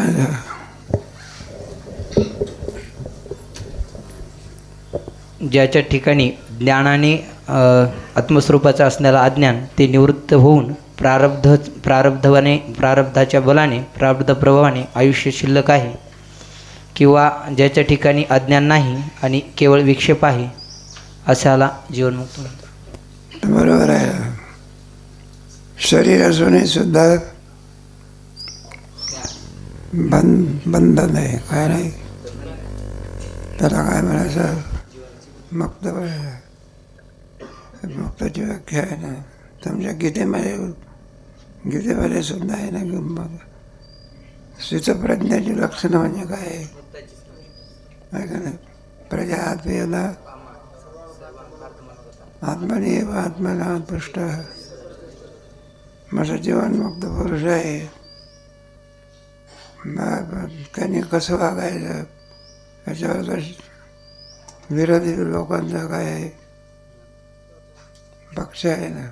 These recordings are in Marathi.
म्हणायचं. ज्याच्या ठिकाणी ज्ञानाने आत्मस्वरूपाचं असणारं अज्ञान ते निवृत्त होऊन प्रारब्धाच्या बलाने प्रारब्ध प्रभावाने आयुष्य शिल्लक आहे, किंवा ज्याच्या ठिकाणी अज्ञान नाही आणि केवळ विक्षेप आहे अशाला जीवनमुक्त म्हणतात. बरोबर आहे. शरीर असूनही सुद्धा बंधन आहे, काय नाही त्याला काय म्हणायचं, मुक्त. मुक्ताची व्याख्या आहे ना तुमच्या गीतेमध्ये सुद्धा आहे ना. मग स्थितप्रज्ञाची लक्षणं म्हणजे काय आहे का नाही. प्रजा आत्मेला आत्मनी एव आत्मना पृष्ठ. माझं जीवनमुक्त पुरुष आहे. त्यांनी कसं वागायचं याच्यावर विरोधी लोकांचा काय आहे पक्ष आहे ना.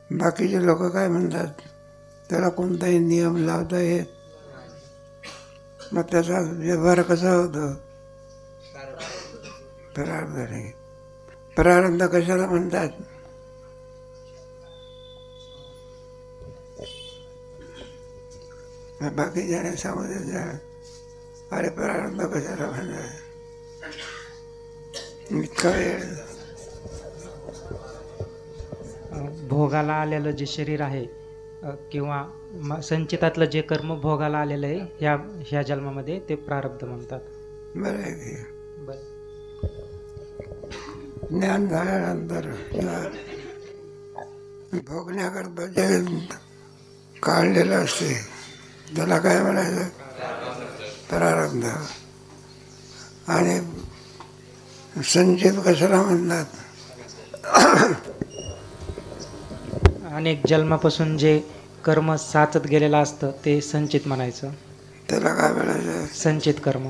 बाकीचे लोक काय म्हणतात, त्याला कोणताही नियम लावता येत, मग त्याचा व्यवहार कसा होतो. प्रारब्धाने. प्रारब्ध कशाला म्हणतात, बाकीच्याने सांगू अरे प्रारब्ध कशाला म्हणतात. इतका वेळ भोगाला आलेलं जे शरीर आहे किंवा संचितातलं जे कर्म भोगाला आलेलं आहे ह्या जन्मामध्ये ते प्रारब्ध म्हणतात. बरं आहे की. ज्ञान झाल्यानंतर किंवा भोगण्याकरता जे काढलेलं असते त्याला काय म्हणायचं, प्रारब्ध. आणि संचित कशाला म्हणतात, अनेक जन्मापासून जे कर्म साचत गेलेलं असतं ते संचित म्हणायचं. त्याला काय म्हणायचं, संचित कर्म.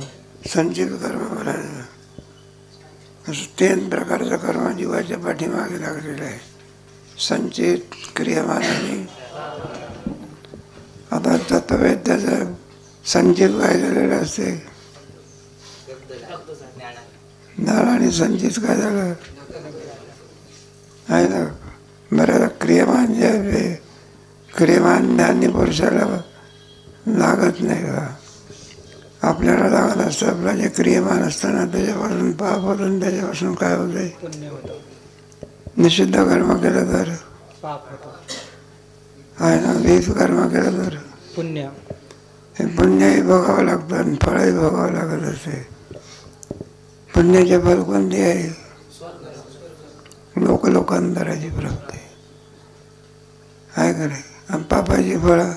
संचित कर्म म्हणायचं. असं 3 प्रकारचं कर्म जीवाच्या पाठीमागे लागलेलं आहे, संचित, क्रियमान आणि आता तत्ववेद्याचं संचित काय झालेलं असते, ज्ञान आणि संचित काय झालं आहे ना. बरं, क्रियमान जे आहे क्रियमान ज्ञानी पुरुषाला लागत नाही का, आपल्याला लागत असतं. आपलं जे क्रियमान असतं ना त्याच्यापासून पाप होतं, त्याच्यापासून काय होते, निषिद्ध कर्म केलं तर पाप होतं आहे ना, विहित कर्म केलं तर पुण्य. हे पुण्यही भोगावं लागतं आणि फळही भोगावं लागत असते. पुण्याचे फल कोणते आहे, लोकांतराची प्राप्ती आहे का नाही. आणि पापाची फळं,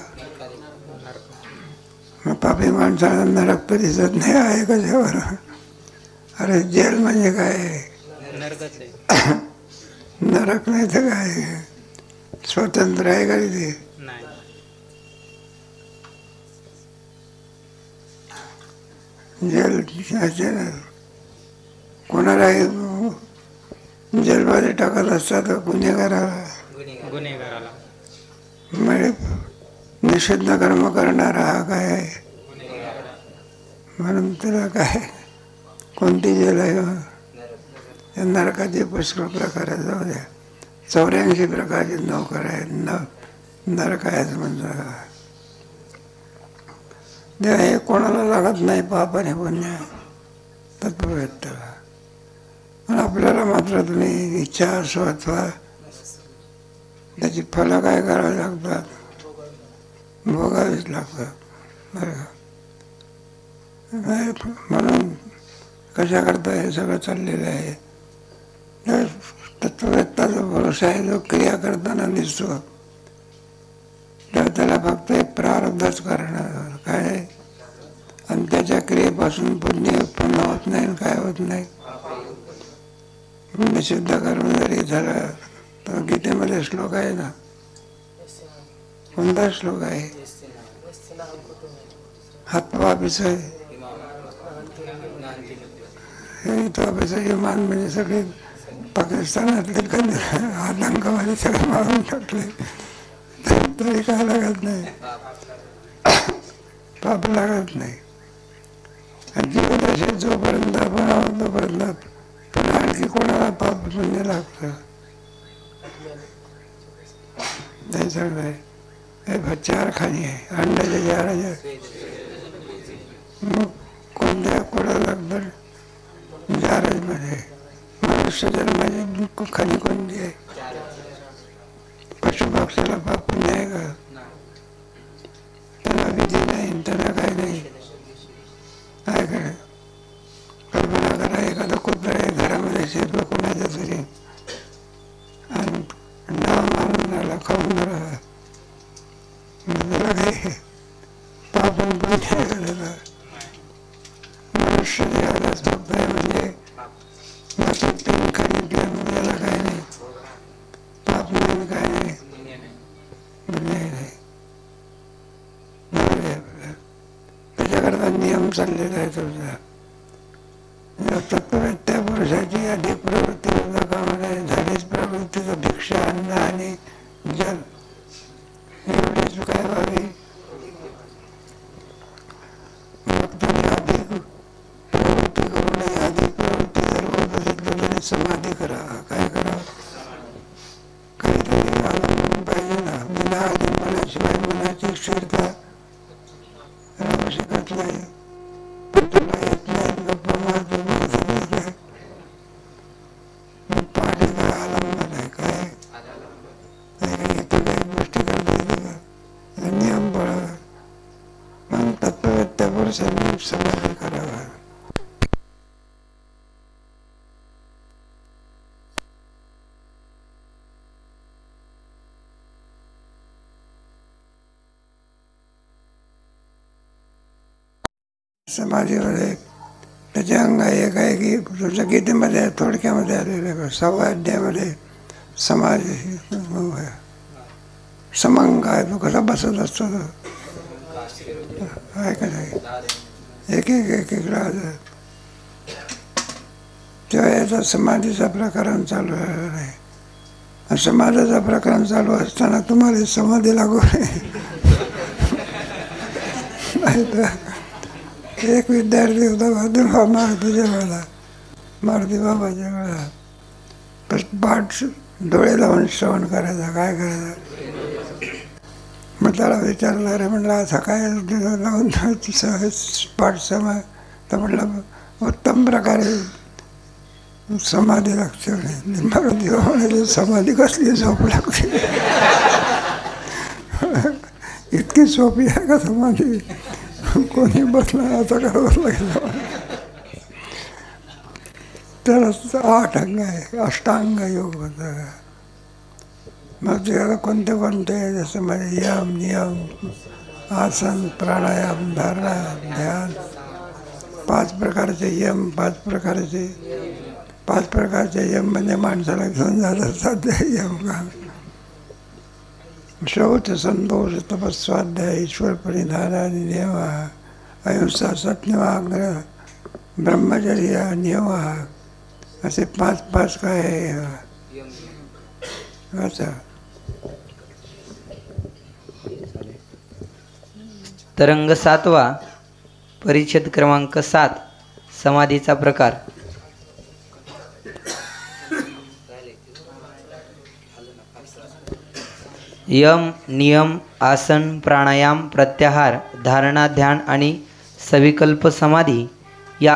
मग पापी माणसाला नरक तर दिसत नाही आहे कशावर. अरे जेल म्हणजे काय, नरक नाही तर काय, स्वतंत्र आहे का ते. जेल कोणालाही जेलमध्ये टाकत असतात गुन्हेगाराला. म्हणजे निषिद्ध कर्म करणारा हा काय आहे, म्हणून तुला काय कोणती जेल आहे. नरकाचे पुष्कळ प्रकार आहे, जाऊ द्या. 84 प्रकारचे नोकर आहेत, नरक आहेत म्हणतात. हे कोणाला लागत नाही पाप आणि पुण्य, तत्ववेत्ता. आणि आपल्याला मात्र तुम्ही इच्छा असो अथवा त्याची फलं काय करावी लागतात, भोगावीच लागतात. बरं, म्हणून कशा करता हे सगळं चाललेलं आहे. तत्ववेत्ताचा पुरुष आहे जो क्रिया करताना दिसतो, तर त्याला फक्त एक प्रारब्धच करणार काय, आणि त्याच्या क्रियेपासून पुण्य उत्पन्न होत नाही, काय होत नाही. निषिद्ध कर्म जरी झालं तर गीतेमध्ये श्लोक आहे ना, कोणता श्लोक आहे, हातवापिसय हे तो अपिसय मान म्हणजे सगळे पाकिस्तानातले कधी आतंकवादी सगळं मारून टाकले तरी काय लागत नाही, पाप लागत नाही. आणि जीवनाशी जोपर्यंत आपण आहोत तोपर्यंत पुन्हा आणखी कोणाला पाप पुण्य लागतं. नाही चांगलं आहे. हे 4 खाणी आहे अंड्याच्या 4 मग कोणत्या कोणाला लागतं 4 मध्ये. मनुष्य जन्माची खाणी कोणती आहे? पशुपक्षाला पाप पुण्य आहे का? त्यांना विधी नाही, त्यांना काही नाही. काय काय कल्पना करा, एखादं कुत्रा आहे घरामध्ये शिरलं कोणाच्या तरी आणि नाव मारून राहिला, खाऊन राहिला, त्याला काही पाप पुण्य करायला. मनुष्य देहालाच फक्त आहे म्हणजे तीन खाणी याला काय नाही, पाप नाही, काय नाही, पुण्य नाही. त्याच्याकरता नियम चाललेला आहे तुझा. तत्ववेत्या पुरुषाची अधिक प्रवृत्ती तुझ्या कामाला झालीच. प्रवृत्तीचं भिक्षा, अन्न आणि जल एवढीच काय व्हावी. मग तुम्ही अधिक प्रवृत्ती करू नये. अधिक प्रवृत्ती जर होत असेल तर तुम्ही समाधी करा. काय करा? काहीतरी अवलंबून पाहिजे ना. बिना आधीपणाशिवाय मनाची स्थिरता राहू शकत नाही. तुला येत नाही गप्पा मारतो पाठी काय आलंबन आहे काय इथं काही गोष्टी करता येते का? नियम पळा. मग तत्ववेत्या पुरुषांनी समाधी करावा. समाधीमध्ये त्याचे अंग एक आहे की तुमच्या गीतेमध्ये थोडक्यामध्ये आलेलं आहे. 6व्या अध्यायामध्ये समाधी समंग आहे. तो कसा बसत असतो तो आहे का नाही. एक राहत तेव्हा याचा समाधीचा प्रकरण चालू झालेला आहे. समाधीचा प्रकरण चालू असताना तुम्हाला समाधी लागू नाही तर एक विद्यार्थी होता मारुतीच्या वेळेला, मारुती बाबाच्या वेळेला पाठ डोळे लावून श्रवण करायचा. काय करायचं मग त्याला विचारलं, रे म्हणलं असं काय लावून सहज पाठ समय तर म्हटलं उत्तम प्रकारे समाधी लागते. मारुती बाबा म्हणाले समाधी कसली झोप लागते. इतकी सोपी आहे का समाधी? कोणी बसला आता करावं लागेल. त्याला 8 अंग आहे. अष्टांग योग होता. मग त्याला कोणते कोणते जसं म्हणजे यम नियम आसन प्राणायाम धारणा ध्यान 5 प्रकारचे यम 5 प्रकारचे यम म्हणजे माणसाला घेऊन जातात साध्य यम का. शौच संतोष तपस्वाध्याय ईश्वर परिधान आणि नियम अहिंसा सत्यवाग्रह ब्रह्मचर्य नियम असे 5 काय असं. तरंग 7वा परिच्छेद क्रमांक 7 समाधीचा प्रकार. यम नियम आसन प्राणायाम प्रत्याहार धारणा ध्यान आणि सविकल्प समाधी या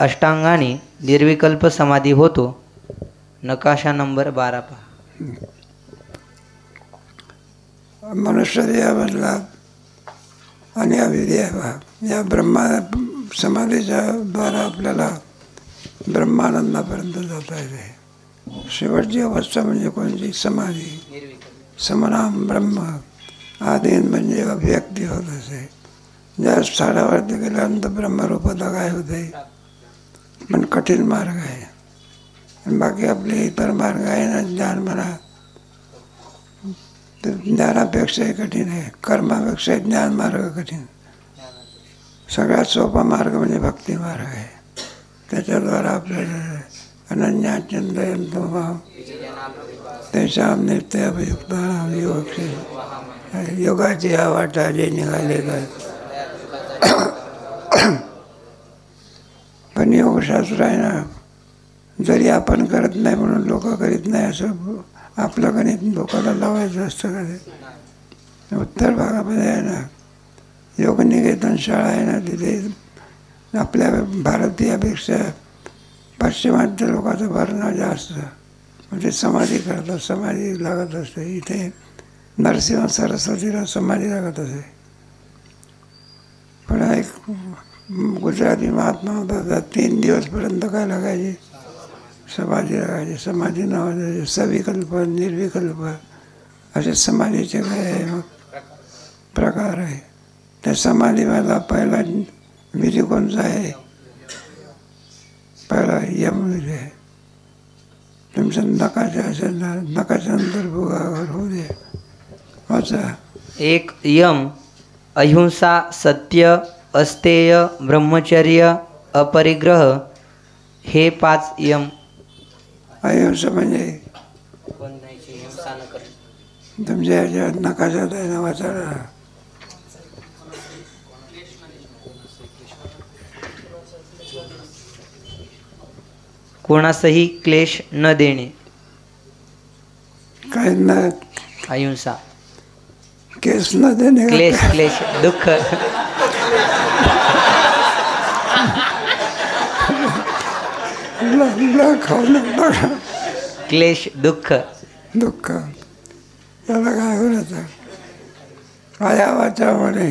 अष्टांगाने निर्विकल्प समाधी होतो. नकाशा नंबर 12 पहा. मनुष्य देहामधला आणि अविदेह या ब्रह्मा समाधीच्या द्वारा आपल्याला ब्रह्मानंदापर्यंत जाता येते. शेवटची अवस्था म्हणजे कोणती? समाधी. समनाम ब्रह्म आधीन म्हणजे अभिव्यक्ती होत असे. ज्या स्थानावरती गेल्यानंतर ब्रह्मरूपता काय होते. पण कठीण मार्ग आहे. आणि बाकी आपले इतर मार्ग आहे ना ज्ञान म्हणा तर ज्ञानापेक्षाही कठीण आहे. कर्मापेक्षा ज्ञान मार्ग कठीण. सगळ्यात सोपा मार्ग म्हणजे भक्ती मार्ग आहे. त्याच्याद्वारा आपल्याला अनन्या चिंतयन्तो मां तेषां नित्यमभियुक्तानां योगक्षेम. योगाची हा वाटा जे निघाले काय. पण योगशास्त्र आहे ना, जरी आपण करत नाही म्हणून लोक करीत नाही असं आपलं गणित लोकांना लावायचं असतं का. उत्तर भागामध्ये आहे ना योगनिकेतन शाळा आहे ना, तिथे आपल्या भारतीयापेक्षा पाश्चिमात्य लोकांचं भरणं जास्त. म्हणजे समाधी करतात, समाधी लागत असते. इथे नरसिंह सरस्वतीला समाधी लागत असे. पण एक गुजराती महात्मा होता, 3 दिवसपर्यंत काय लागायचे, समाधी लागायची. समाधी नावाचे सविकल्प निर्विकल्प असे समाधीचे काय आहे मग प्रकार आहे. त्या समाधीमधला पहिला विधी कोणचा आहे, पहिला यम विधी आहे. तुमच्या नकाच्या असेल ना, नकाच्या नंतर भोगावर होऊ दे. वाचा. एक यम, अहिंसा, सत्य, अस्तेय, ब्रह्मचर्य, अपरिग्रह हे 5 यम. अहिंसा म्हणजे तुमच्या ह्याच्या नकाशात आहे ना, वाचा. कोणासही क्लेश न देणे, काय न अहिंसा. केस न देणे, क्लेश क्लेश दुःख. खाऊ क्लेश दुःख. दुःख त्याला काय होण्याचं. काया वाचा म्हणे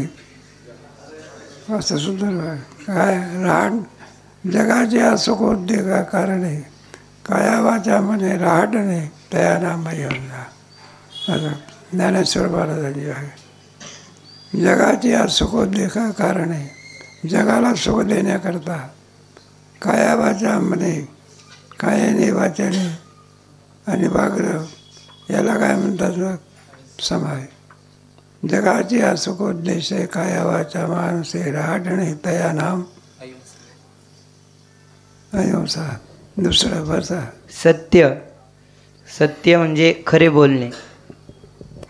असं सुंदर काय राहण जगाचे असुखोद्योग कारण आहे. काया वाचा म्हणे राहटणे तया नाम योजना. असं ज्ञानेश्वर महाराजांची आहे. जगाची असुखोद्योग कारण आहे. जगाला सुख देण्याकरता काया वाचा म्हणे, कायाने वाचाने आणि वाग्र याला काय म्हणतात समाय. जगाची असुखोद्देश काया वाचा मानसे राहटणे तया नाम अहिंसा. दुसरा भाषा सत्य. सत्य म्हणजे खरे बोलणे.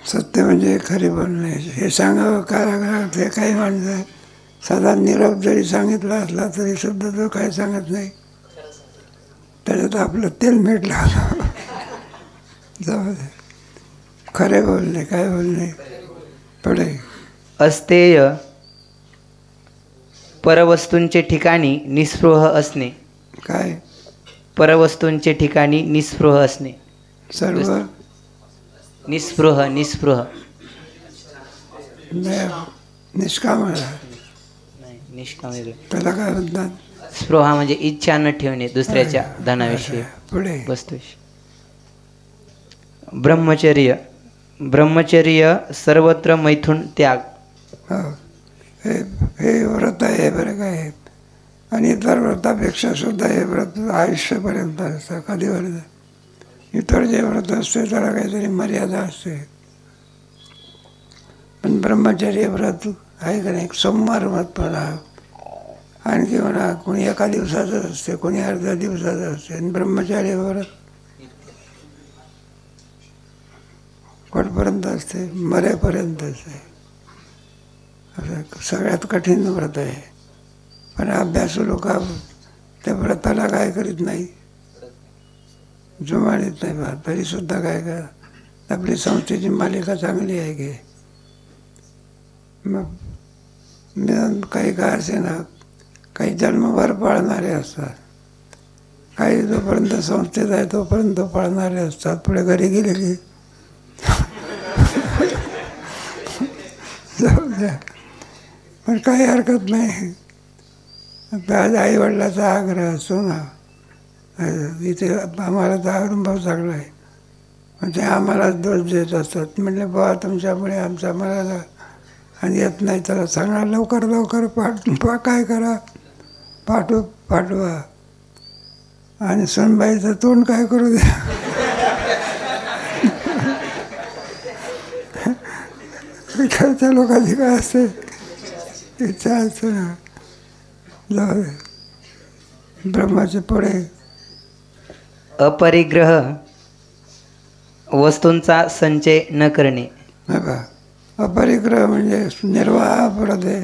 सत्य म्हणजे खरे बोलणे. हे सांगावं कारागृहात हे काही माणसं साधा निरोप जरी सांगितला असला तरी सुद्धा तो काही सांगत नाही. त्याच्यात आपलं तेल मीठ लागलं. जाऊ दे. खरे बोलणे, काय बोलणे पडे. अस्तेय, परवस्तूंचे ठिकाणी निस्पृह असणे. काय परवस्तूंचे ठिकाणी निस्पृह असणे. सर्व निस्पृह. निस्पृह निष्काम. नाही, निष्काम वेगळं. त्याला काय म्हणतात. स्पृहा म्हणजे इच्छा न ठेवणे दुसऱ्याच्या धनाविषयी, पुढे वस्तूविषयी. ब्रह्मचर्य. ब्रह्मचर्य सर्वत्र मैथुन त्याग. हो. हे व्रत आहे बरं काय. आणि इतर व्रतापेक्षा सुद्धा हे व्रत आयुष्यपर्यंत असतं. कधी व्रत इतर जे व्रत असते त्याला काहीतरी मर्यादा असते. पण ब्रह्मचर्य व्रत आहे का नाही. सोमवार व्रत म्हणा, आणखी म्हणा, कोणी एका दिवसाचं असते, कोणी अर्ध्या दिवसाचं असते. आणि ब्रह्मचर्य व्रत कुठपर्यंत असते, मरेपर्यंत असते. असं सगळ्यात कठीण व्रत आहे. पण अभ्यासू लोक त्या व्रताला काय करीत नाही, जुमानीत नाही बा. तरीसुद्धा काय करा. आपली संस्थेची मालिका चांगली आहे की मग काही काय असे ना, काही जन्मभर पाळणारे असतात, काही जोपर्यंत संस्थेत आहे तोपर्यंत पाळणारे असतात. पुढे घरी गेले की जाऊ द्या. पण काही हरकत नाही. आज आईवडिलाचा आग्रह असतो ना. इथे आम्हाला तर अनुभव चांगला आहे. म्हणजे आम्हाला दोष देत असतात. म्हटले बाबा तुमच्यामुळे आमचा मला आणि येत नाही त्याला सांगा लवकर लवकर काय करा, पाठवा. आणि सोनबाईचं तोंड काय करू द्या. त्या लोकांची काय असते इच्छा असते ना. जाऊ दे. ब्रह्माचे पुढे अपरिग्रह वस्तूंचा संचय न करणे. नाही का, अपरिग्रह म्हणजे निर्वाह परत आहे,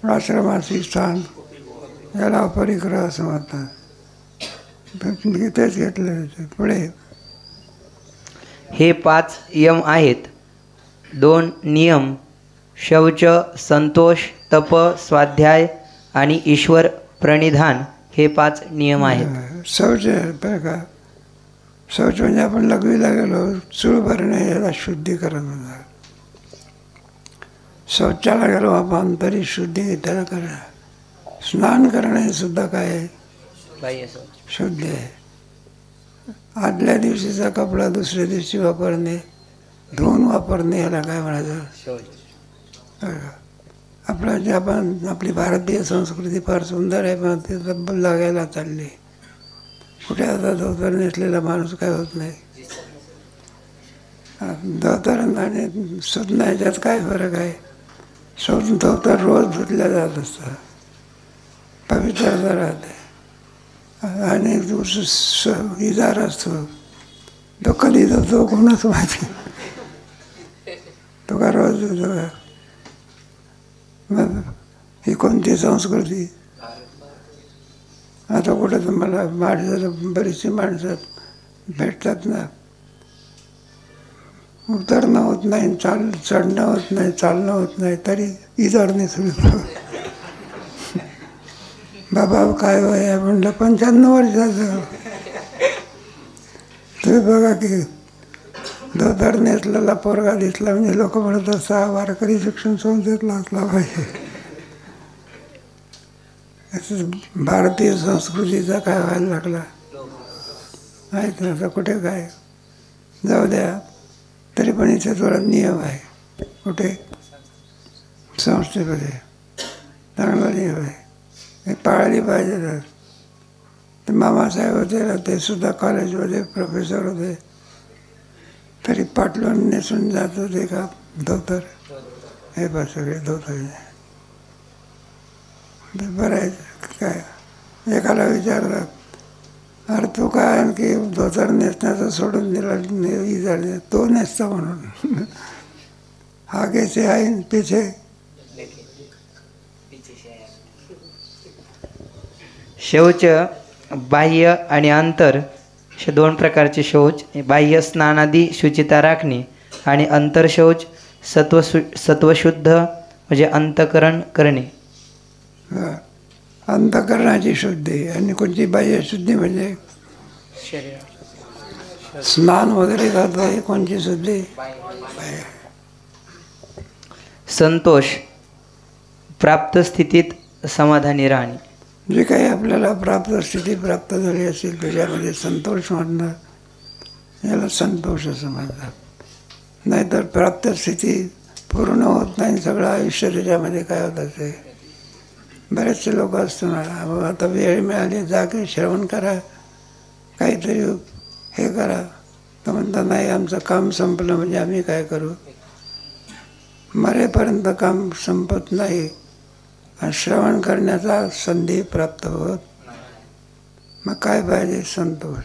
आश्रमाची स्थान, याला अपरिग्रह असं म्हणतात. तेच घेतलं पुढे. हे 5 यम आहेत. 2 नियम शौच, संतोष, तप, स्वाध्याय आणि ईश्वर प्रणिधान हे 5 नियम आहेत. शौच बरं का, शौच म्हणजे आपण लघवीला गेलो चूळ भरणे, याला शुद्धीकरण म्हणतात. शौचाला गेलो आपण तरी शुद्धी त्याला करणं. स्नान करणं हे सुद्धा काय आहे, शुद्धी आहे. आदल्या दिवशीचा कपडा दुसऱ्या दिवशी वापरणे, धुवून वापरणे, याला काय म्हणायचं, आपला जे आपली भारतीय संस्कृती फार सुंदर आहे, पण ते तब्बल लागायला चालली. कुठे आता धोतर नेसलेला माणूस काय होत नाही. धोतर आणि सुतना याच्यात काय फरक आहे. धोतर रोज धुतल्या जात असतं, पवित्रता राहते. आणि इजार असतो, तो कधी धुतो कोणाच माहिती, तो का रोज धुतो का. मग ही कोणती संस्कृती. आता कुठं तुम्हाला माणसं, बरीचशी माणसं भेटतात ना, उतरणं होत नाही, चढणं होत नाही, चालणं होत नाही, तरी इजाडणे सुरू. बाबा काय वय आहे म्हणलं, 95 वर्षाचं. तुम्ही बघा की धोतर नेसलेला पोरगा दिसला म्हणजे लोक म्हणत 6 वारकरी शिक्षण संस्थेतला असला पाहिजे. भारतीय संस्कृतीचा काय व्हायला लागला माहीत नाही. आता कुठे काय जाऊ द्या, तरी पण इथे थोडा नियम आहे. कुठे संस्थेमध्ये चांगला नियम आहे, हे पाळली पाहिजे. ते मामासाहेब होते, ते सुद्धा कॉलेजमध्ये प्रोफेसर होते, तरी पाटलून नेसून जात होते का धोतर. हे बा सगळे धोतर. बरं आहे काय. एकाला विचारलं, अरे तू काय आणखी धोतर नेसण्याचं सोडून दिला, इजाडणे तो नेसता म्हणून. हा कैसे आहे पिछे. शौच बाह्य आणि अंतर असे 2 प्रकारचे शौच. बाह्य स्नानादी शुचिता राखणे आणि अंतर शौच सत्वशुद्ध म्हणजे अंतकरण करणे. अंतकरणाची शुद्धी. आणि कोणती बाह्य शुद्धी म्हणजे स्नान वगैरे करतो, ही कोणची शुद्धी. संतोष प्राप्त स्थितीत समाधानी राहणे. जे काही आपल्याला प्राप्त स्थिती प्राप्त झाली असेल त्याच्यामध्ये संतोष वाटणं, याला संतोष असं म्हणतात. नाहीतर प्राप्त स्थिती पूर्ण होत नाही, सगळं आयुष्य त्याच्यामध्ये काय होत असे. बरेचसे लोक असताना आता वेळ मिळाली जा की श्रवण करा, काहीतरी हे करा, तर म्हणतात नाही आमचं काम संपलं म्हणजे आम्ही काय करू. मरेपर्यंत काम संपत नाही आणि श्रवण करण्याचा संधी प्राप्त होत. मग काय पाहिजे, संतोष.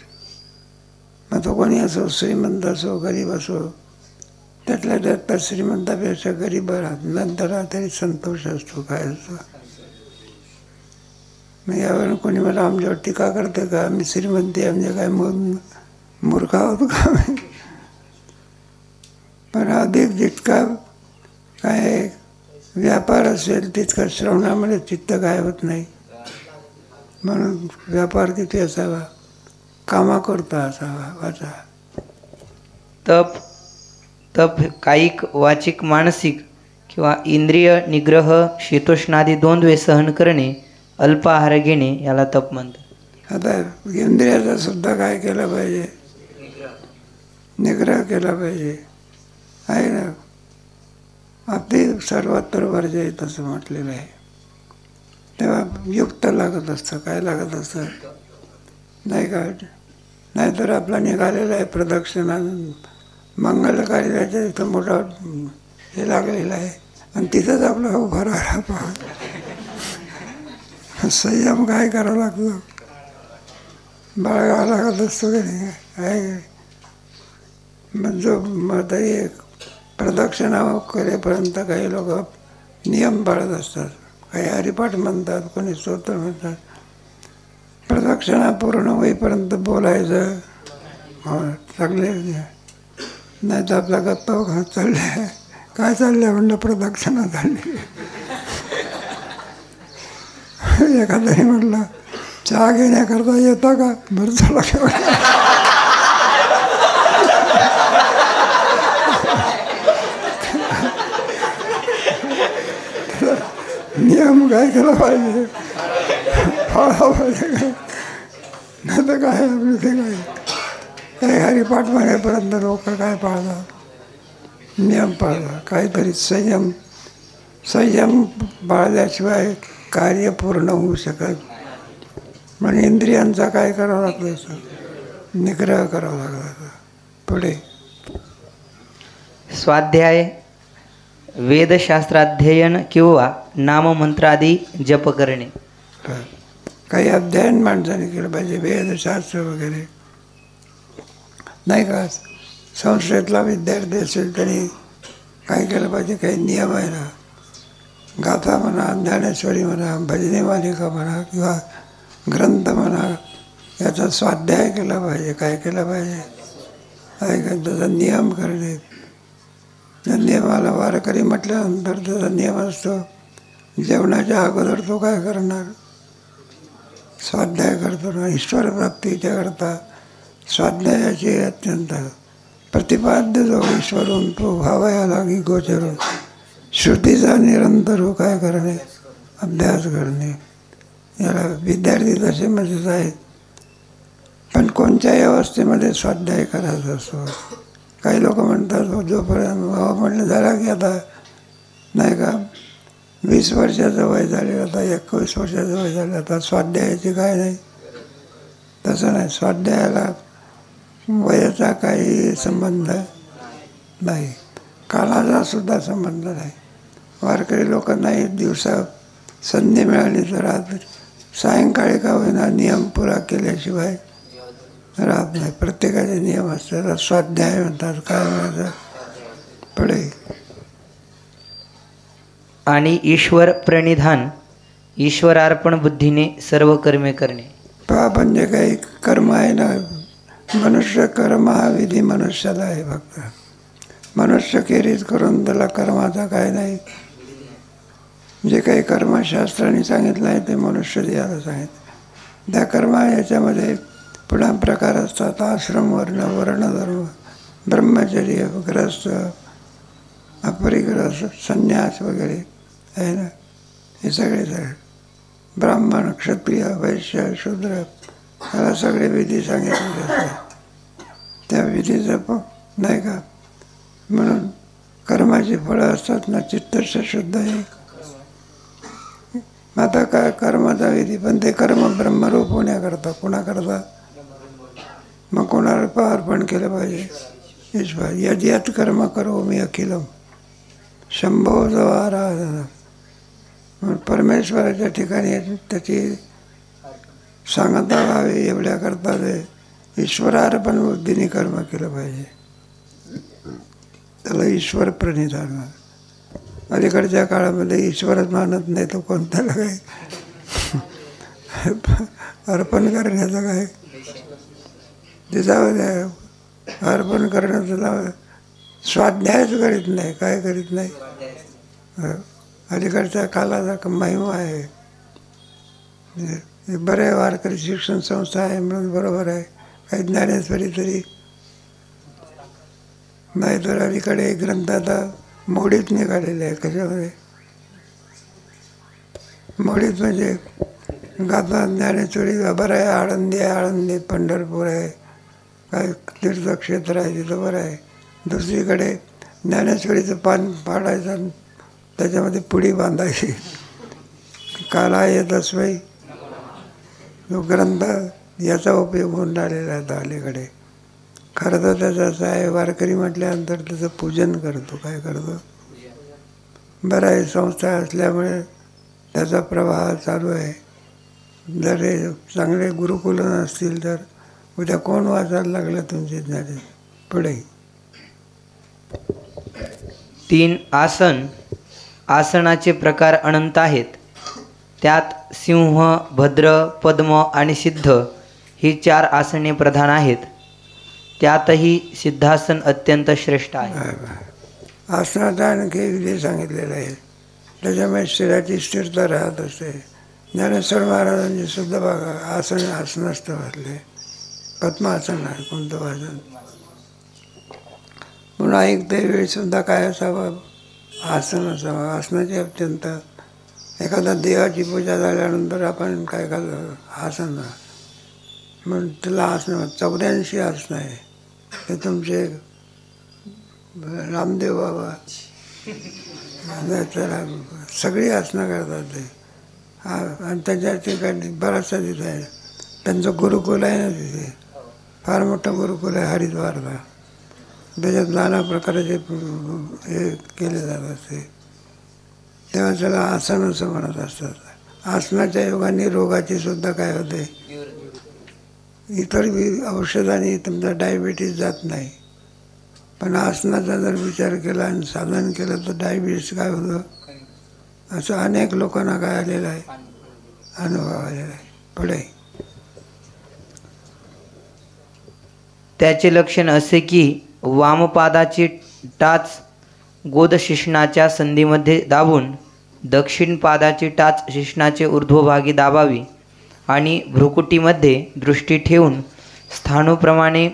मग तो कोणी असो, श्रीमंत असो गरीब असो, त्यातल्या त्यात तर श्रीमंतापेक्षा गरीब नंतर तरी संतोष असतो. काय असतो. मग यावर कोणी मला आमच्यावर टीका करते का, आम्ही श्रीमंती म्हणजे काय मूर्ख आहोत का. पण अधिक जितका काय व्यापार असेल तितका श्रवणामध्ये चित्त काय होत नाही. म्हणून व्यापार तिथे असावा, कामाकरता असावा. वाचा तप कायिक वाचिक मानसिक किंवा इंद्रिय निग्रह शीतोष्णादी द्वंद्वे सहन करणे, अल्प आहार घेणे याला तप म्हणतात. आता इंद्रियाचा सुद्धा काय केलं पाहिजे, निग्रह केला पाहिजे. आहे ना, अगदी सर्वत्र वर्जयित असं म्हटलेलं आहे. तेव्हा युक्त लागत असतं. काय लागत असतं नाही का. नाहीतर आपला निघालेला आहे प्रदक्षिणा मंगल कार्याच्या इथं मोठा हे लागलेलं आहे आणि तिथंच आपला उभा राहायला पाहत. संयम काय करावं लागतं. बाळगावा लागत असतो की नाही आहे. मग जो मग एक प्रदक्षिणा करेपर्यंत काही लोक नियम पाळत असतात. काही हरिपाठ म्हणतात, कोणी स्तोत्र म्हणतात. प्रदक्षिणा पूर्ण होईपर्यंत बोलायचं. चांगले नाही तर आपला गप्पा चालले. काय चाललंय म्हणलं, प्रदक्षिणा चालली. एखाद्याने म्हटलं चहा घेण्याकरता येता का, बरं चला घेऊन. नियम काय केला पाहिजे, पाळला पाहिजे. नाही तर काय आपलं ते काय काही हरिपाठ म्हणेपर्यंत लोक काय पाळतात, नियम पाळतात. काहीतरी संयम पाळल्याशिवाय कार्य पूर्ण होऊ शकत. पण इंद्रियांचा काय करावं लागतं, निग्रह करावा लागला. पुढे स्वाध्याय वेदशास्त्राध्ययन किंवा नाममंत्रादी जप करणे. काही अध्ययन माणसाने केलं पाहिजे, वेदशास्त्र वगैरे नाही का. संस्कृतला विद्यार्थी असेल तरी काय केलं पाहिजे, काही नियम आहे ना. गाथा म्हणा, ज्ञानेश्वरी म्हणा, भजनी मालिका म्हणा किंवा ग्रंथ म्हणा, याचा स्वाध्याय केला पाहिजे. काय केलं पाहिजे, त्याचा नियम करणे. त्या नियमाला वारकरी म्हटल्यानंतर त्याचा नियम असतो, जेवणाच्या अगोदर तो काय करणार, स्वाध्याय करतो ना. ईश्वर प्राप्तीच्या करता स्वाध्यायाची अत्यंत प्रतिपाद्य जो ईश्वरून तो व्हावया लागी गोचर. श्रुतीचा निरंतर हो काय करणे, अभ्यास करणे. याला विद्यार्थी तसे मजेच आहेत. पण कोणत्याही अवस्थेमध्ये स्वाध्याय करायचा असतो. काही लोक म्हणतात जोपर्यंत बाबा म्हटलं झाला की आता नाही का 20 वर्षाचं वय झाले, आता 21 वर्षाचं वय झालं, आता स्वाध्यायाची काय नाही. तसं नाही. स्वाध्यायाला वयाचा काही संबंध नाही, काळाचा सुद्धा संबंध नाही. वारकरी लोकांनाही दिवसा संधी मिळाली तर राहत, सायंकाळी का होईना नियम पुरा केल्याशिवाय राहत नाही. प्रत्येकाचे नियम असतात. स्वाध्याय म्हणतात. काय म्हणायचं पुढे. आणि ईश्वर प्रणिधान, ईश्वरार्पण बुद्धीने सर्व कर्मे करणे. आपण जे काही कर्म आहे ना, मनुष्य कर्म हा विधी मनुष्याला आहे. फक्त मनुष्य खेरीज करून त्याला कर्माचा काय नाही. जे काही कर्मशास्त्राने सांगितलं आहे ते मनुष्य द्यायला सांगितलं. त्या कर्म याच्यामध्ये पुन्हा प्रकार असतात. आश्रम, वर्णधर्म, ब्रह्मचर्य, ग्रस्त, अपरिग्रस्त, संन्यास वगैरे आहे ना. हे सगळे ब्राह्मण, क्षत्रिय, वैश्य, शूद्र, याला सगळे विधी सांगितलेले असतात. त्या विधीचं नाही का. म्हणून कर्माची फळं असतात ना, चित्त शुद्ध आहे. आता काय कर्माचा विधी, पण ते कर्म ब्रह्मरूप होण्याकरता कोणाकरता, मग कोणाला अर्पण केलं पाहिजे. ईश्वर यद यत कर्म करो मी अखिलम शंभो जवाराधना. परमेश्वराच्या ठिकाणी त्याची सांगता व्हावी एवढ्याकरता ते ईश्वरार्पण बुद्धीने कर्म केलं पाहिजे. त्याला ईश्वर प्रणिधान. अलीकडच्या काळामध्ये ईश्वरच मानत नाही तो कोणत्याला काय अर्पण करण्याचं काय, त्याच्यावर अर्पण करण्याचं स्वाध्यायच करीत नाही, काय करीत नाही. अलीकडच्या काळाचा महिमा आहे. बरे वारकरी शिक्षण संस्था आहे म्हणून बरोबर आहे. काही ज्ञानेश्वरी तरी नाही तर अलीकडे एक ग्रंथ आता मोडीत निघालेले आहे. कशामध्ये मोडीत म्हणजे गाथा ज्ञानेश्वरी बरं आहे. आळंदी आहे, आळंदी पंढरपूर आहे, काय तीर्थक्षेत्र आहे तिथं बरं आहे. दुसरीकडे ज्ञानेश्वरीचं पान फाडायचं, त्याच्यामध्ये पुडी बांधायची. काला येत असवाई तो ग्रंथ याचा उपयोग होऊन राहिलेला आहे अलीकडे. खरं तर त्याचं आहे, वारकरी म्हटल्यानंतर त्याचं पूजन करतो. काय करतो, बरं आहे. संस्था असल्यामुळे त्याचा प्रवाह चालू आहे. जर हे चांगले गुरुकुल असतील तर उद्या कोण वाचायला लागलं तुमचे ज्ञाने पुढे. 3 आसन. आसनाचे प्रकार अनंत आहेत. त्यात सिंह, भद्र, पद्म आणि सिद्ध ही 4 आसने प्रधान आहेत. त्यातही सिद्धासन अत्यंत श्रेष्ठ आहे. आसनाचा आणखी विधी सांगितलेला आहे. त्याच्यामुळे शरीराची स्थिरता राहत असते. ज्ञानेश्वर महाराजांनी सुद्धा बघा आसनस्थ वाचले. पद्मासन आहे कोणतं आसन. पुन्हा ऐकते वेळी सुद्धा काय असावं, आसन असावं. आसनाची अत्यंत एखाद्या देवाची पूजा झाल्यानंतर आपण काय करतो आसन, म्हणून त्याला आसन 84 आसनं आहे. ते तुमचे रामदेव बाबा त्याला सगळी आसनं करतात ते. आणि त्याच्या ठिकाणी बराचसा तिथे आहे. त्यांचं गुरुकुल आहे ना तिथे, फार मोठं गुरुकुल आहे हरिद्वारला. त्याच्यात नाना प्रकारचे हे केले जातात ते. तेव्हा त्याला आसन असं म्हणत असतात. आसनाच्या योगाने रोगाची सुद्धा काय होते, इतर औषधांनी तुमचा डायबिटीस जात नाही. पण आसनाचा जर विचार केला आणि साधन केलं तर डायबिटीस काय होतं, असं अनेक लोकांना काय आलेलं आहे, अनुभव आलेला आहे. पुढे त्याचे लक्षण असे की वामपादाची टाच गोदशिष्णाच्या संधीमध्ये दाबून दक्षिण पादाची टाच शिश्नाचे ऊर्ध्वभागी दाबावी आणि भ्रुकुटीमध्ये दृष्टी ठेवून स्थाणूप्रमाणे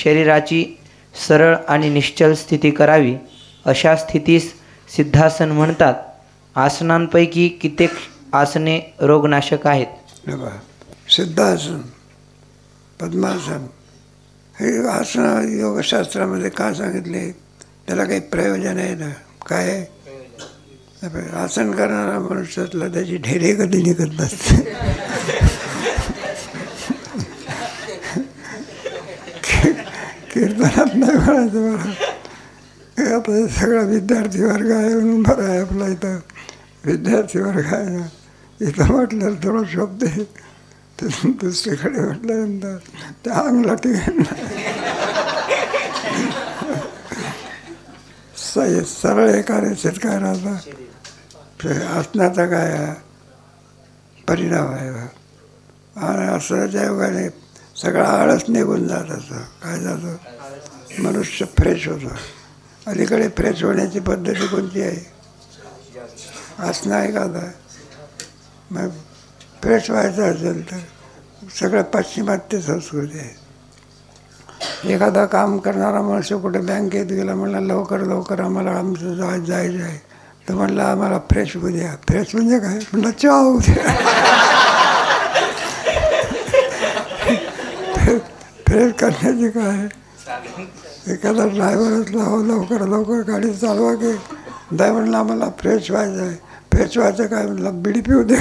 शरीराची सरळ आणि निश्चल स्थिती करावी. अशा स्थितीस सिद्धासन म्हणतात. आसनांपैकी कित्येक आसने रोगनाशक आहेत. सिद्धासन, पद्मासन हे आसन योगशास्त्रामध्ये का सांगितले, त्याला काही प्रयोजन आहे ना. काय आसन करणारा मनुष्यातला त्याची ढेरे कधी निघत नसते. कीर्तनात नाही म्हणायचं मला. आता सगळा विद्यार्थी वर्ग आहे म्हणून बरं आहे आपला इथं. विद्यार्थी वर्ग आहे ना, इथं म्हटलं थोडं शब्द आहे, दुसरीकडे म्हटल्यानंतर त्या अंगला सरळ एकाने काय राहता. आसनाचा काय परिणाम आहे. आणि आसनाच्या योगाने सगळा आळस निघून जात असं. काय जातं, मनुष्य फ्रेश होतो. अलीकडे फ्रेश होण्याची पद्धती कोणती आहे, आसनं आहे का. आता मग फ्रेश व्हायचं असेल तर सगळं पाश्चिमात्य संस्कृती आहे. एखादा काम करणारा मनुष्य कुठे बँकेत गेला, म्हणला लवकर लवकर आम्हाला आमचं जायचं आहे, तर म्हणलं आम्हाला फ्रेश होऊ द्या. फ्रेश म्हणजे काय, म्हणलं चहा होऊ द्या. फ्रेश करण्याची काय, एखादा ड्रायव्हर असला, हो लवकर लवकर गाडी चालवा की, नाही म्हणलं आम्हाला फ्रेश व्हायचं आहे. फ्रेश व्हायचं काय, म्हणलं बिडी पिऊ दे.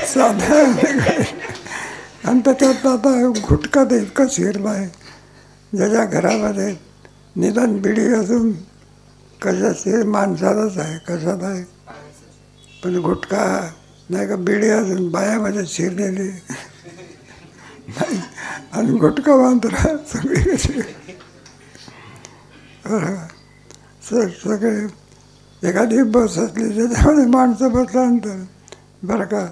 साध्या आणि त्याच्यात आता गुटखा तर इतकं शिरलं आहे. ज्याच्या घरामध्ये निदान बिडी असून कशाची माणसालाच आहे, कशात आहे, पण गुटखा नाही का बिडी असून बायामध्ये शिरलेली नाही. आणि गुटखा बांधरा सगळी कशी सगळे. एखादी बस असली त्याच्यामध्ये माणसं बसल्यानंतर बरं का,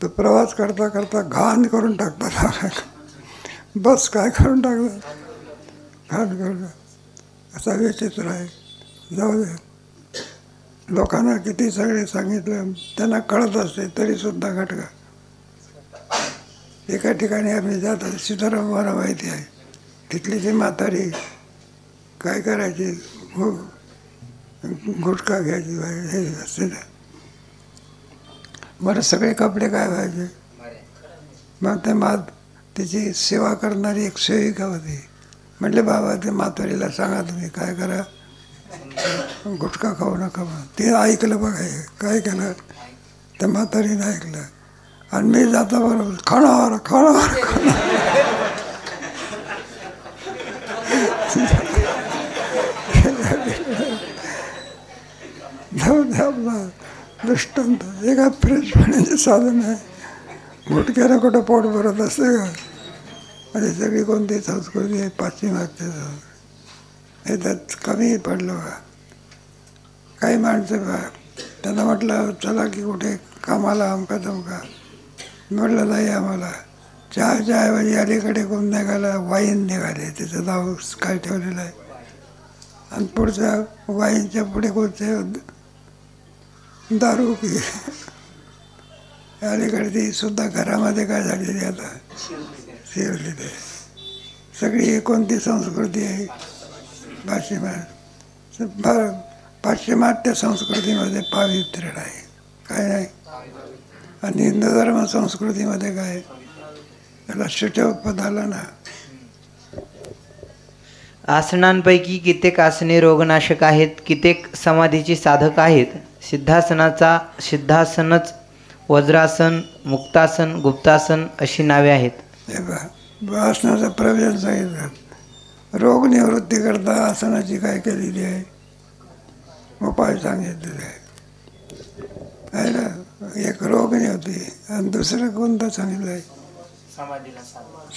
तो प्रवास करता करता घाण करून टाकतात. बस काय करून टाकतात, घाण करून. असा विचित्र आहे. जाऊ दे, लोकांना किती सगळे सांगितलं त्यांना कळत असते तरीसुद्धा घटका. एका ठिकाणी आम्ही जातो, सीताराम मला माहिती आहे, तिथली ती म्हातारी काय करायची, गुटखा घ्यायची हे असते ना. बरं सगळे कपडे काय व्हायचे, मग ते तिची सेवा करणारी एक सेविका होती. म्हटले बाबा ते म्हातारीला सांगा तुम्ही काय करा, गुटखा खाऊ नका. ते ऐकलं बघा. काय केलं, त्या म्हातारीनं ऐकलं आणि मी जाता बरोबर खाणार खाणार जाऊ द्या आपला दृष्टांत हे काय फ्रेश पाण्याचे साधन आहे. गुटक्यानं कुठं पोट भरत असते का? आणि सगळी कोणती संस्कृती आहे पाश्चिमात्य संस्कृती हे त्यात कमी पडलं बा. काही माणसं बा त्यांना म्हटलं चला की कुठे कामाला अमका तमका, म्हटलं नाही आम्हाला. चहाच्या ऐवजी अलीकडे कोण निघाला वाईन निघाले, त्याचं नाव काय ठेवलेलं आहे. आणि पुढच्या वाईनच्या पुढे कोणते दारू की अलीकडे ती सुद्धा घरामध्ये काय झालेली आता शिरलेली आहे. सगळी कोणती संस्कृती आहे पाश्चिमात्य संस्कृतीमध्ये पावित्र्य आहे काय नाही. आणि हिंदू धर्म संस्कृतीमध्ये काय त्याला शुचोपद आला ना. आसनांपैकी कित्येक आसने रोगनाशक आहेत, कित्येक समाधीची साधक आहेत. सिद्धासनच वज्रासन, मुक्तासन, गुप्तासन अशी नावे आहेत. हे बा आसनाचं प्रयोजन सांगितलं. रोग निवृत्ती करता आसनाची काय केलेली आहे उपाय सांगितलेले आहे ना. एक रोग निवृत्ती आणि दुसरं कोणतं सांगितलं आहे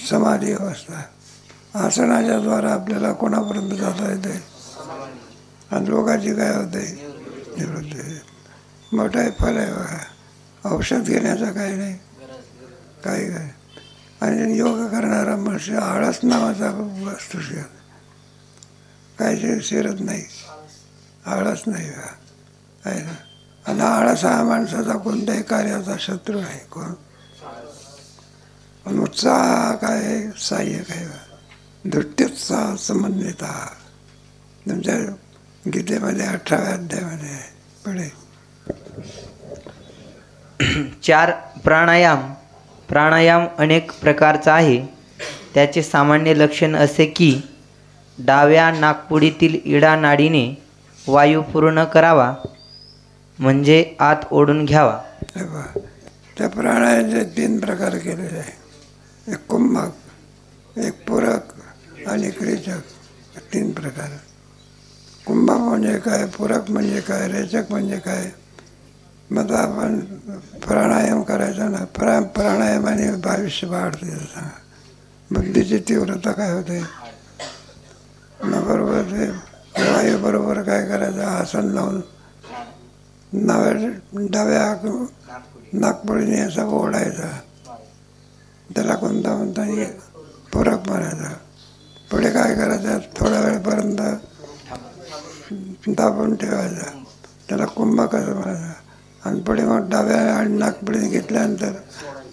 समाधी अवस्था. आसनाच्या द्वारा आपल्याला कोणापर्यंत जाता येते आणि रोगाची काय होते निवृत्ती. मोठा आहे फल आहे बघा. औषध घेण्याचं काही नाही काही काय. आणि योग करणारा मनुष्य आळस नावाचा वस्तू शिरत काही शिरत नाही. आळस नाही आहे ना. आणि आळस हा माणसाचा कोणत्याही कार्याचा शत्रू आहे. कोण पण उत्साह काय आहे सहाय्यक आहे. धृत्योत्साह समन्विता तुमच्या गीतेमध्ये 18व्या अध्यायामध्ये आहे. पुढे 4 प्राणायाम अनेक प्रकारचा आहे. त्याचे सामान्य लक्षण असे की डाव्या नाकपुडीतील इडा नाडीने वायू पूर्ण करावा, म्हणजे आत ओढून घ्यावा. त्या प्राणायामाचे 3 प्रकार केलेले आहे. एक कुंभक, एक पूरक आणि एक रेचक. 3 प्रकार. कुंभक म्हणजे काय, पूरक म्हणजे काय, रेचक म्हणजे काय. मग आपण प्राणायाम करायचा ना. प्राणायामाने आयुष्य वाढते. बुद्धीची तीव्रता काय होते. मग बरोबर ते वायू बरोबर काय करायचं आसन लावून डाव्या नागपुडीने असा ओढायचा. त्याला कोणता म्हणता पूरक म्हणायचा. पुढे काय करायचं थोड्या वेळपर्यंत दाबून ठेवायचा. त्याला कुंभक असं म्हणायचं. आणि पुढे मग डाव्या नागपुडीने घेतल्यानंतर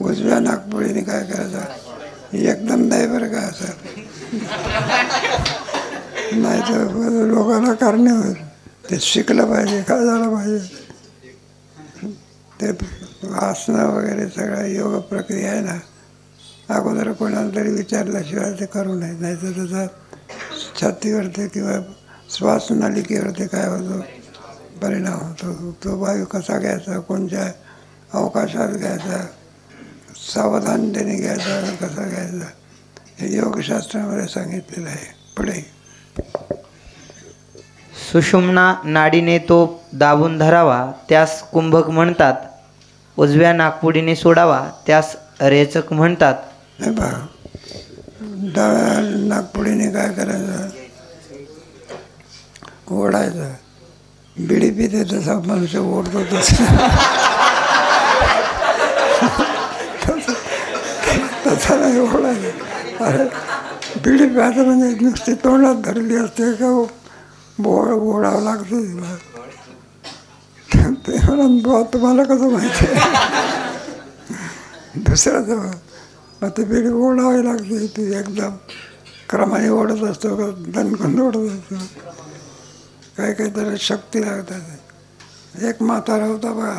उजव्या नागपुडीने काय करायचं एकदम नाही बरं का असं. नाही तर लोकांना कारणे होईल. ते शिकलं पाहिजे काय झालं पाहिजे. ते आसनं वगैरे सगळ्या योग प्रक्रिया आहे ना. अगोदर कोणाला तरी विचारल्याशिवाय ते करू नये. नाही तर त्याचा छातीवरती किंवा श्वासनलिकेवरती काय होतो परिणाम होतो. तो वायू कसा घ्यायचा, कोणत्या अवकाशात घ्यायचा, सावधानतेने घ्यायचा, कसा घ्यायचा हे योगशास्त्रामध्ये सांगितलेलं आहे. पुढे सुषुम्ना नाडीने तो दाबून धरावा, त्यास कुंभक म्हणतात. उजव्या नागपुडीने सोडावा, त्यास रेचक म्हणतात. हे बघा डाव्या नागपुडीने काय करायचं ओढायचं. बिडी पिते तसा मनुष्य ओढतो तसा नाही ओढायचं. अरे बिडी प्यायचं म्हणजे नुसती तोंडात धरली असते का ओढावं लागतं. ते म्हणून तुम्हाला कसं माहिती आहे दुसऱ्याचं मग ते बिडी ओढावी लागते. ती एकदम क्रमाने ओढत असतो का दणकून ओढत असतो. काही त्याला शक्ती लागतात. एक म्हातारा होता बघा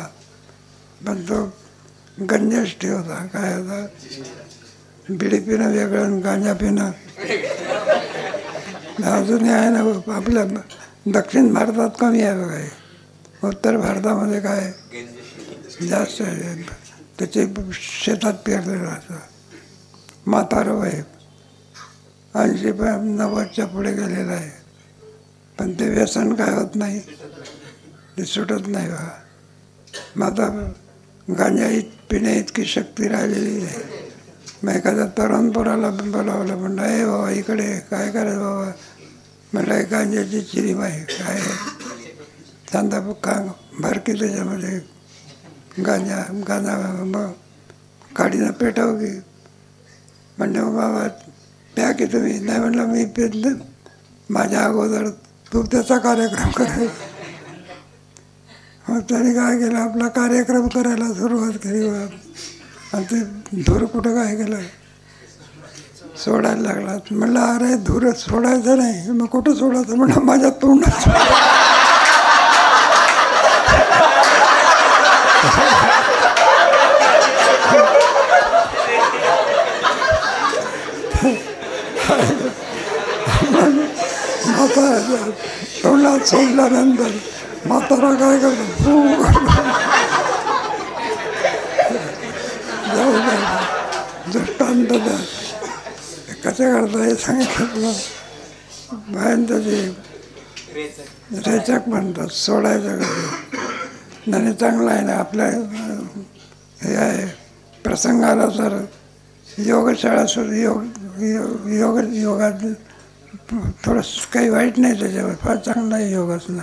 पण तो गंजेष्टी होता. काय होता बिडी पिणं वेगळं आणि गांजा पिणं अजूनही आहे ना. आपल्या दक्षिण भारतात कमी आहे बघा. उत्तर भारतामध्ये काय जास्त आहे. त्याचे शेतात पेरलेलं राहतं. म्हातारं आहे 80-90च्या पुढे गेलेलं आहे. पण ते व्यसन काय होत नाही, ते सुटत नाही बघा. मग आता गांजा पिण्या इतकी शक्ती राहिलेली नाही. मग एखाद्या तरुण पोराला बोलावलं, म्हणलं हे बाबा इकडे काय करायचं बाबा, म्हटलं गांजाची चिरीम आहे काय चांदा का भर की त्याच्यामध्ये गांजा मग काडीनं पेटाव की. म्हणजे बाबा प्या की तुम्ही. नाही म्हणलं मी पेत, माझ्या अगोदर तू त्याचा कार्यक्रम करायचा. मग त्याने काय केलं, आपला कार्यक्रम करायला सुरुवात केली. आणि ते धूर कुठं काय केलं, सोडायला लागला. म्हणलं अरे धूर सोडायचं नाही. मग कुठं सोडायचं, म्हणलं माझ्या तोंडात. तोंडात सोडल्यानंतर म्हातारा काय करतो, जाऊ द्या दृष्टांत द्या. कसं करता हे सांगितलं. बाहेर त्याची रेचक म्हणतात, सोडायचं कसं. आणि चांगलं आहे ना आपल्या हे आहे प्रसंगाला. तर योगशाळा सुरू योगात थोडंसं काही वाईट नाही त्याच्यावर, फार चांगला आहे योग असणं.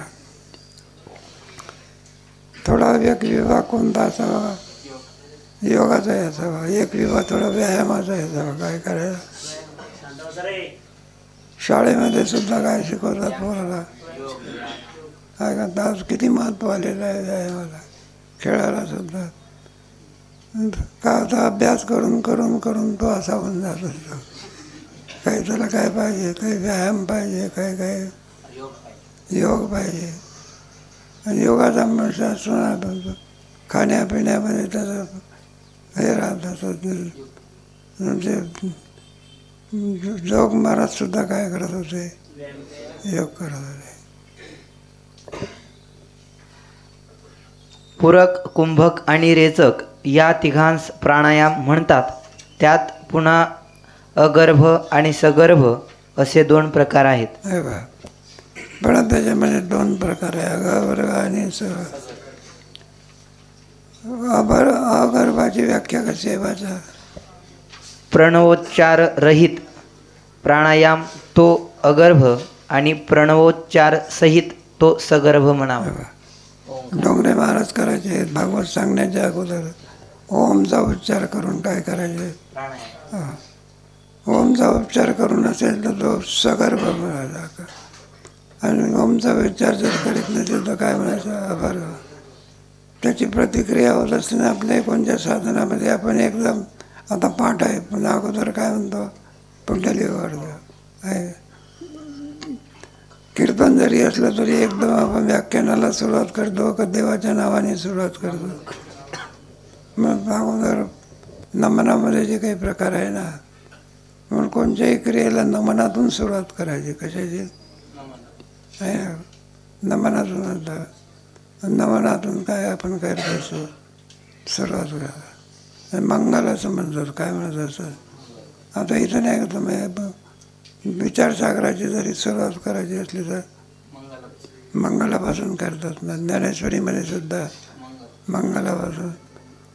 थोडा एक विभाग कोणता असावा, योगाचा असावा. एक विभाग थोडा व्यायामाचा असावा. काय करायचं, शाळेमध्ये सुद्धा काय शिकवतात पोराला, काय करता. आज किती महत्त्व आलेलं आहे व्यायामाला, खेळायला सुद्धा. का आता अभ्यास करून करून करून तो असा होऊन जात असतो. काही त्याला काय पाहिजे, काही व्यायाम पाहिजे, काही योग पाहिजे. आणि योगाचा म्हणजे खाण्यापिण्यामध्ये त्याचं हे राहत असतं. म्हणजे जोग महाराज सुद्धा काय करत होते, योग करत होते. पूरक, कुंभक आणि रेचक या तिघांस प्राणायाम म्हणतात. त्यात पुन्हा अगर्भ आणि सगर्भ असे 2 प्रकार आहेत. पण त्याच्यामध्ये 2 प्रकार आहे, अगर्भ आणि अगर्भाची व्याख्या कशी आहे माझा. प्रणवोच्चार रहित प्राणायाम तो अगर्भ आणि प्रणवोच्चार सहित तो सगर्भ म्हणावा. डोंगरे महाराज करायचे भागवत सांगण्याच्या अगोदर ओमचा उच्चार करून काय करायचे, ओमचा उच्चार करून असेल तर तो सगर्भ म्हणायचा. आणि ओमचा उच्चार जर करीत नसेल तर काय म्हणायचं, अभर्भ. त्याची प्रतिक्रिया होत असताना आपल्या कोणत्या साधनामध्ये आपण एकदम आता पाठ आहे पण अगोदर काय म्हणतो, पुंडलिक वर्ग आहे. कीर्तन जरी असलं तरी एकदम आपण व्याख्यानाला सुरुवात करतो का देवाच्या नावाने सुरुवात करतो. मग अगोदर नमनामध्ये जे काही प्रकार आहे ना, म्हणून कोणत्याही क्रियेला नमनातून सुरुवात करायची. कशाची आहे ना, नमनातून म्हणतात. नमनातून काय आपण काय करायचं, सुरुवात करा. मंगलाचं म्हणतात, काय म्हणत असतात. आता इथं नाही का तुम्ही विचारसागराची जरी सुरुवात करायची असली तर मंगलापासून करतात ना. ज्ञानेश्वरीमध्ये सुद्धा मंगलापासून.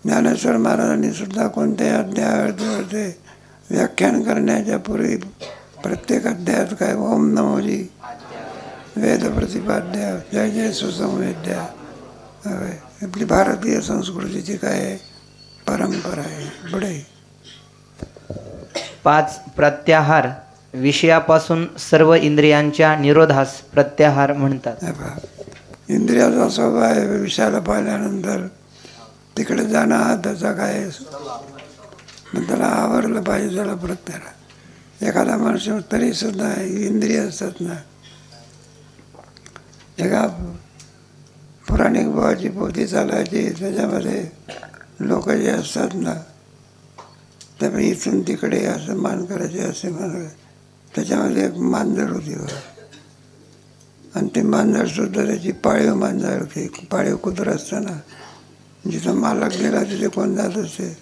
ज्ञानेश्वर महाराजांनी सुद्धा कोणत्याही अध्यायावरती व्याख्यान करण्याच्या पूर्वी प्रत्येक अध्यायात काय ओम नमोजी वेद प्रतिपाद्या जय जय सुसंवेद्या. आपली भारतीय संस्कृतीची काय परंपरा आहे. बडे 5 प्रत्याहार विषयापासून सर्व इंद्रियांच्या निरोधास प्रत्याहार म्हणतात. इंद्रियाचा स्वभाव आहे विषयाला पाहिल्यानंतर तिकडे जाणं हा त्याचा काय, मग त्याला आवरलं पाहिजे त्याला प्रत्याहार. एखादा माणूस तरी सुद्धा इंद्रिय असतात ना. एका पुराणिक भावाची पोथी चालायची, त्याच्यामध्ये लोक जे असतात ना त्यामुळे इथून तिकडे असं मान करायचे असे मान. त्याच्यामध्ये एक मांजर होती आणि ती मांजरसुद्धा त्याची पाळीव मांजर होती. पाळीव कुत्र असतं ना, जिथं मालक गेला तिथे कोण जात असते,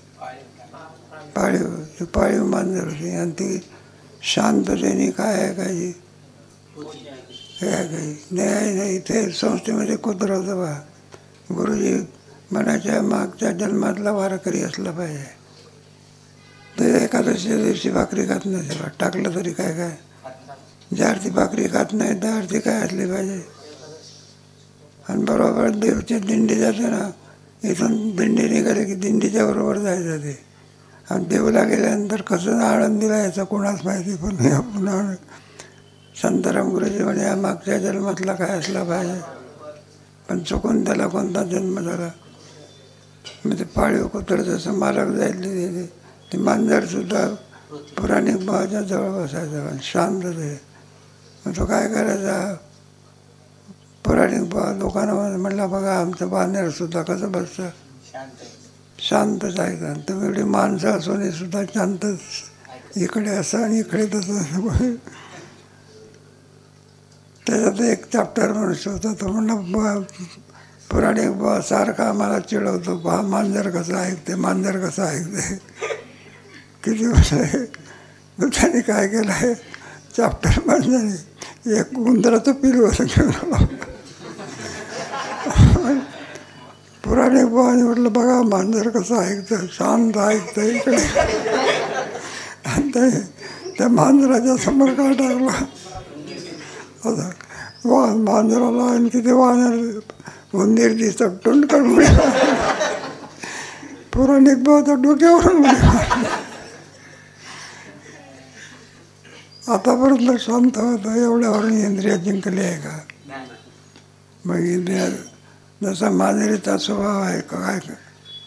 पाळीव मांजर होती. आणि ती शांततेने काय आहे काही काही नाही. इथे संस्थेमध्ये कुत्रं होतं बा. गुरुजी मनाच्या मागच्या जन्मातला वारकरी असला पाहिजे. ते एकादशीच्या दिवशी भाकरी खात नाही, टाकलं तरी काय काय. ज्या अर्थी भाकरी खात नाही त्या अर्थी काय असली पाहिजे. आणि बरोबर देवची दिंडी जाते ना, इथून दिंडी निघाली की दिंडीच्या बरोबर जायचं ते. आणि देवला गेल्यानंतर कसं आळंदीला यायचं कोणाच माहिती. पण पुन्हा शांताराम गुरुजी म्हणे या मागच्या जन्मातला काय असला पाहिजे. पण चुकून त्याला कोणता जन्म झाला. मग ते पाळीव कुत्र जसं मालक जायला ते मांजरसुद्धा पुराणिक भावाच्या जवळ बसायचं पण शांत ते. मग तो काय करायचा, पुराणिक भाव दुकानामध्ये म्हटलं बघा आमचं बांधरसुद्धा कसं बसतं, शांतच ऐकतं. तुम्ही एवढी माणसं असूनही सुद्धा शांतच, इकडे असं आणि इकडे तसं. त्याच्यात एक चॅप्टर म्हणून होता, तो म्हणला पुराणिक बा सारखा आम्हाला चिडवतो, बा मांजर कसं ऐकते, मांजर कसं ऐकते. किती वर्ष आहे. त्याने काय केलं आहे, चॅप्टर मांजराने एक उंदराचं पिलू असं घेऊन पुराणिक बाबाने म्हटलं बघा मांजर कसं ऐकतं, शांत ऐकतं इकडे. आणि त्या मांजराच्या समोर काय टाकला आता मांजराला आणि तिथे वाहणार उंदीर दिसत टुंडकड पुराणिक बाबाच्या डोक्यावरून आतापर्यंत शांत होतं. एवढ्यावरून इंद्रिया जिंकली आहे का. मग इंद्रिया जसा मांजरीचा स्वभाव आहे काय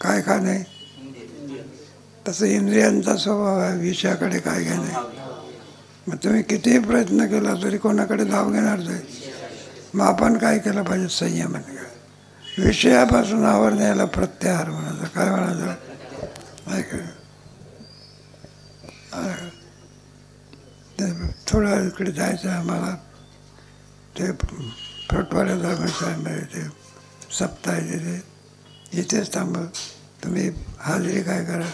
काय का नाही, तसं इंद्रियांचा स्वभाव आहे विषयाकडे काय काय नाही. मग तुम्ही कितीही प्रयत्न केला तरी कोणाकडे धाव घेणार नाही. मग आपण काय केलं पाहिजे, संयमाने काय विषयापासून आवर न्यायला प्रत्याहार म्हणायचं. काय म्हणायचं, ते थोडं इकडे जायचं आम्हाला, ते फ्रटवाड्या धर्मशाळेमध्ये ते सप्ताह आहे तिथे, इथेच थांब तुम्ही हाजरी काय करा.